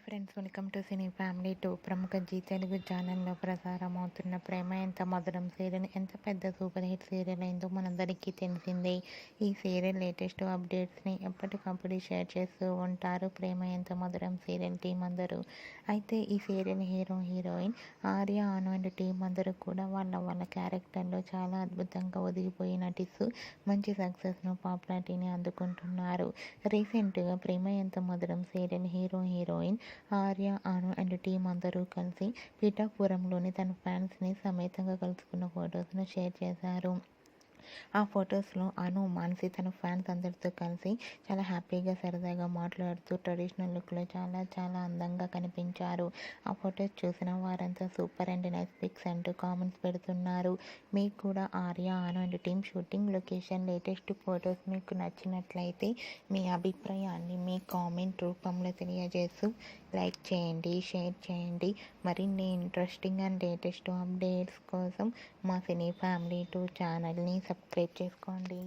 Friends, welcome to cine family 2. ప్రముఖ G Telugu ఛానల్లో ప్రసారం అవుతున్న ప్రేమ ఎంత మధురం సీరియల్ ఎంత పెద్ద సూపర్ హిట్ సీరియల్ అయిందో మనందరికీ తెలిసిందే. ఈ సీరియల్ లేటెస్ట్ అప్డేట్స్ని ఎప్పటికప్పుడు షేర్ చేస్తూ ఉంటారు ప్రేమ ఎంత మధురం సీరియల్ టీం అందరూ. అయితే ఈ serial hero heroine Arya, Anu and team అందరూ కూడా వాళ్ళ క్యారెక్టర్లో చాలా అద్భుతంగా ఒదిగిపోయి నటిస్తూ మంచి సక్సెస్ను, పాపులారిటీని అందుకుంటున్నారు. రీసెంట్గా ప్రేమ ఎంత మధురం serial hero heroine Arya, Anu and team అందరూ కలిసి పిఠాపురంలోని తన ఫ్యాన్స్ని సమేతంగా కలుసుకున్న ఫొటోస్ను షేర్ చేశారు. ఆ ఫొటోస్లో అను, మానసి తన ఫ్యాన్స్ అందరితో కలిసి చాలా హ్యాపీగా సరదాగా మాట్లాడుతూ ట్రెడిషనల్ లుక్లో చాలా చాలా అందంగా కనిపించారు. ఆ ఫొటోస్ చూసిన వారంతా సూపర్ అండ్ నైస్ పిక్స్ అంటూ కామెంట్స్ పెడుతున్నారు. మీకు కూడా Arya, Anu and team shooting location latest photos మీకు నచ్చినట్లయితే మీ అభిప్రాయాన్ని మీ కామెంట్ రూపంలో తెలియజేస్తూ లైక్ చేయండి, షేర్ చేయండి. మరిన్ని ఇంట్రెస్టింగ్ అండ్ లేటెస్ట్ అప్డేట్స్ కోసం మా సినీ ఫ్యామిలీ 2 ఛానల్ని సబ్స్క్రైబ్ చేసుకోండి.